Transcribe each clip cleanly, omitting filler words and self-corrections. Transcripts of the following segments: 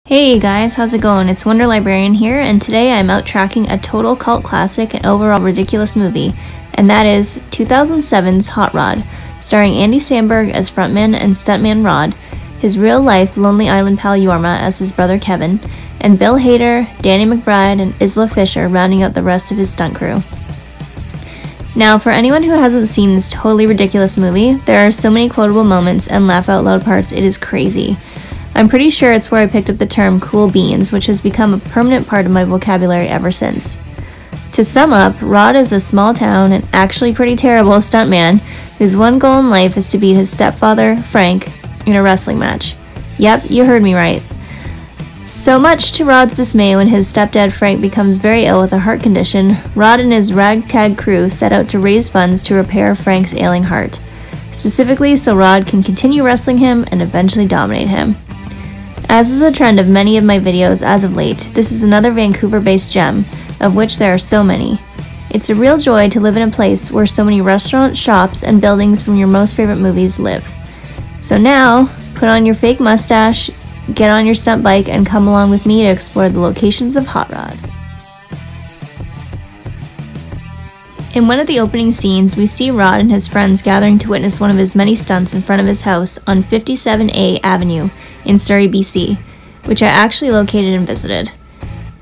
Hey guys, how's it going? It's Wonder Librarian here, and today I'm out tracking a total cult classic and overall ridiculous movie, and that is 2007's Hot Rod, starring Andy Samberg as frontman and stuntman Rod, his real-life Lonely Island pal Yorma as his brother Kevin, and Bill Hader, Danny McBride, and Isla Fisher rounding out the rest of his stunt crew. Now, for anyone who hasn't seen this totally ridiculous movie, there are so many quotable moments and laugh-out-loud parts, it is crazy. I'm pretty sure it's where I picked up the term cool beans, which has become a permanent part of my vocabulary ever since. To sum up, Rod is a small town and actually pretty terrible stuntman whose one goal in life is to beat his stepfather, Frank, in a wrestling match. Yep, you heard me right. So much to Rod's dismay when his stepdad Frank becomes very ill with a heart condition, Rod and his ragtag crew set out to raise funds to repair Frank's ailing heart, specifically so Rod can continue wrestling him and eventually dominate him. As is the trend of many of my videos as of late, this is another Vancouver-based gem, of which there are so many. It's a real joy to live in a place where so many restaurants, shops, and buildings from your most favorite movies live. So now, put on your fake mustache, get on your stunt bike, and come along with me to explore the locations of Hot Rod. In one of the opening scenes, we see Rod and his friends gathering to witness one of his many stunts in front of his house on 57A Avenue in Surrey BC, which I actually located and visited.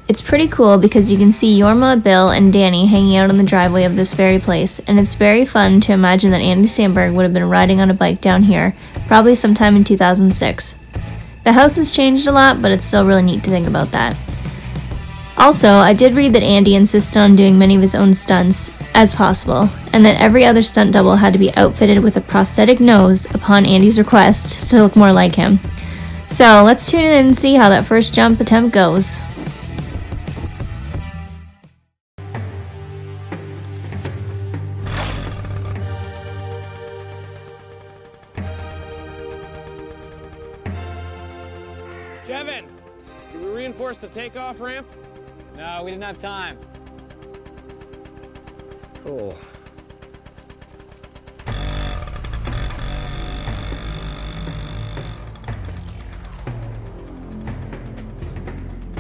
It's pretty cool because you can see Yorma, Bill, and Danny hanging out on the driveway of this very place, and it's very fun to imagine that Andy Samberg would have been riding on a bike down here, probably sometime in 2006. The house has changed a lot, but it's still really neat to think about that. Also, I did read that Andy insisted on doing many of his own stunts as possible, and that every other stunt double had to be outfitted with a prosthetic nose upon Andy's request to look more like him. So let's tune in and see how that first jump attempt goes. Kevin, can we reinforce the takeoff ramp? No, we didn't have time. Cool.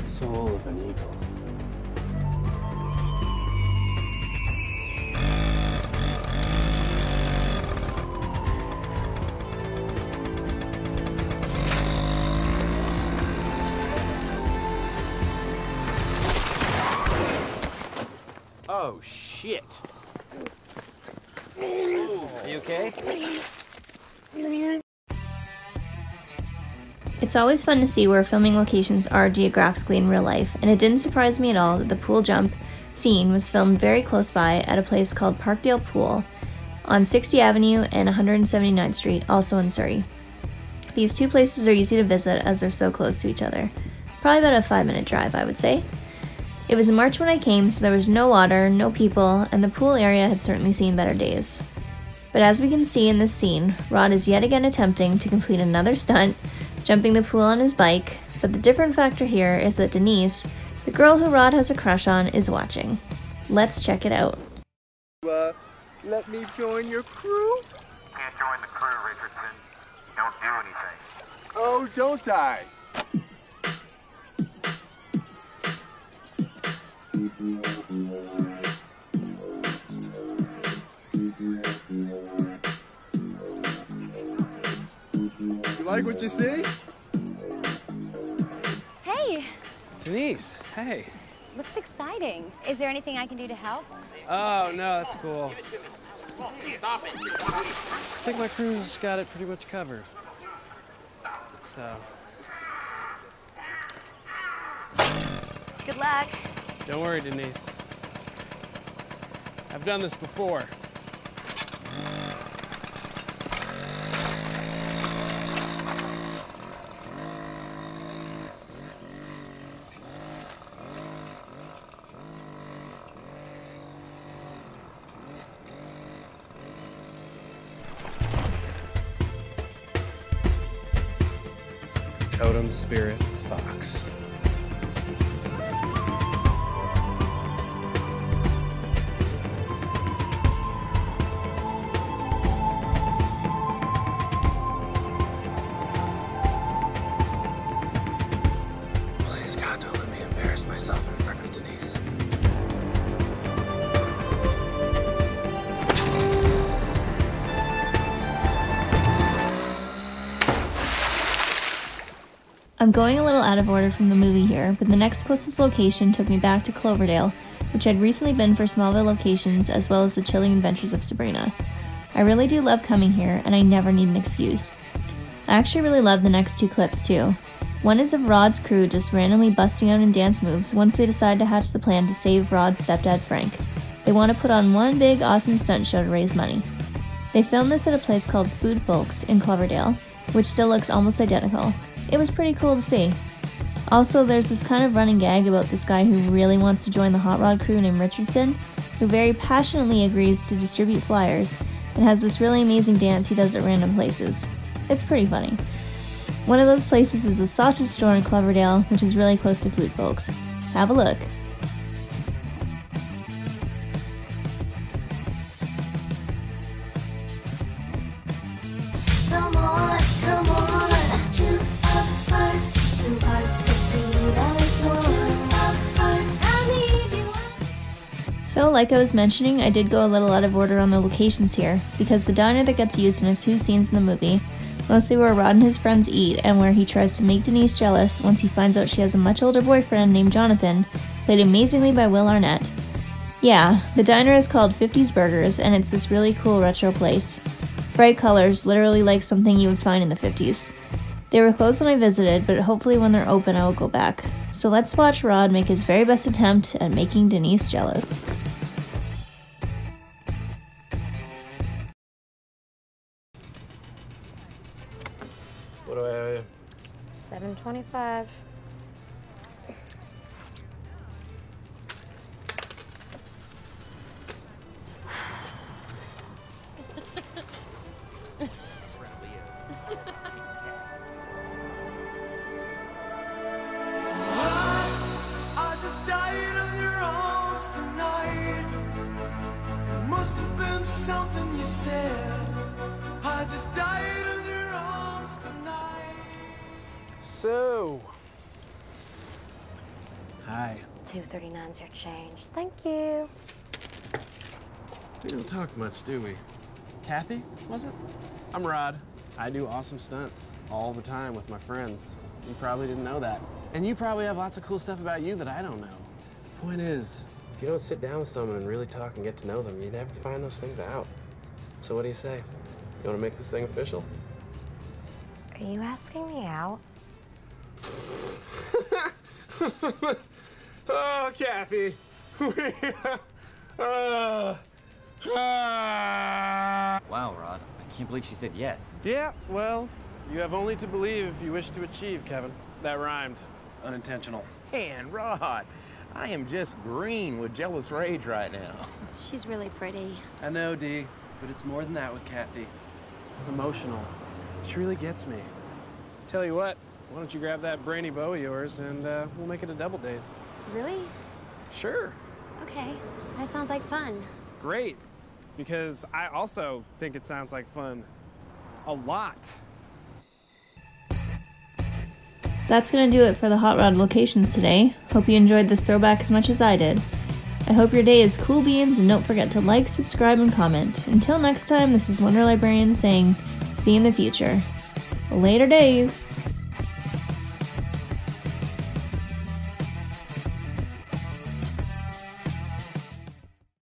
Soul of an eagle. Oh, shit. Are you okay? It's always fun to see where filming locations are geographically in real life, and it didn't surprise me at all that the pool jump scene was filmed very close by at a place called Parkdale Pool on 60 Avenue and 179th Street, also in Surrey. These two places are easy to visit as they're so close to each other. Probably about a 5-minute drive, I would say. It was in March when I came, so there was no water, no people, and the pool area had certainly seen better days. But as we can see in this scene, Rod is yet again attempting to complete another stunt, jumping the pool on his bike, but the different factor here is that Denise, the girl who Rod has a crush on, is watching. Let's check it out. Let me join your crew? Can't join the crew, Richardson. You don't do anything. Oh, don't I? You like what you see? Hey, Denise, hey. looks exciting. Is there anything I can do to help? Oh, no, that's cool. I think my crew's got it pretty much covered. So. Good luck. Don't worry, Denise. I've done this before. Totem Spirit Fox. embarrass myself in front of Denise. I'm going a little out of order from the movie here, but the next closest location took me back to Cloverdale, which I'd recently been for Smallville locations as well as the chilling adventures of Sabrina. I really do love coming here, and I never need an excuse. I actually really love the next two clips too. One is of Rod's crew just randomly busting out in dance moves once they decide to hatch the plan to save Rod's stepdad Frank. They want to put on one big awesome stunt show to raise money. They filmed this at a place called Food Folks in Cloverdale, which still looks almost identical. It was pretty cool to see. Also, there's this kind of running gag about this guy who really wants to join the hot rod crew named Richardson, who very passionately agrees to distribute flyers and has this really amazing dance he does at random places. It's pretty funny. One of those places is a sausage store in Cloverdale, which is really close to Food Folks. Have a look. Come on, two hearts that beat as one. Two hearts, I need you. So, like I was mentioning, I did go a little out of order on the locations here, because the diner that gets used in a few scenes in the movie, mostly where Rod and his friends eat and where he tries to make Denise jealous once he finds out she has a much older boyfriend named Jonathan, played amazingly by Will Arnett. Yeah, the diner is called 50s Burgers, and it's this really cool retro place. Bright colors, literally like something you would find in the 50s. They were closed when I visited, but hopefully when they're open I will go back. So let's watch Rod make his very best attempt at making Denise jealous. What do I owe you? $7.25. I just died in your arms tonight. It must have been something you said. I just died in your arms tonight. So. Hi. $2.39's your change. Thank you. We don't talk much, do we? Cathy, was it? I'm Rod. I do awesome stunts all the time with my friends. You probably didn't know that. And you probably have lots of cool stuff about you that I don't know. Point is, if you don't sit down with someone and really talk and get to know them, you never find those things out. So what do you say? You want to make this thing official? Are you asking me out? Oh, Cathy. Wow, Rod. I can't believe she said yes. Yeah, well, you have only to believe if you wish to achieve, Kevin. That rhymed. Unintentional. Man, Rod, I am just green with jealous rage right now. She's really pretty. I know, Dee, but it's more than that with Cathy. It's emotional. She really gets me. Tell you what, why don't you grab that brainy bow of yours and we'll make it a double date. Really? Sure. Okay, that sounds like fun. Great, because I also think it sounds like fun. A lot. That's gonna do it for the Hot Rod locations today. Hope you enjoyed this throwback as much as I did. I hope your day is cool beans, and don't forget to like, subscribe, and comment. Until next time, this is Wonder Librarian saying, see you in the future. Later days!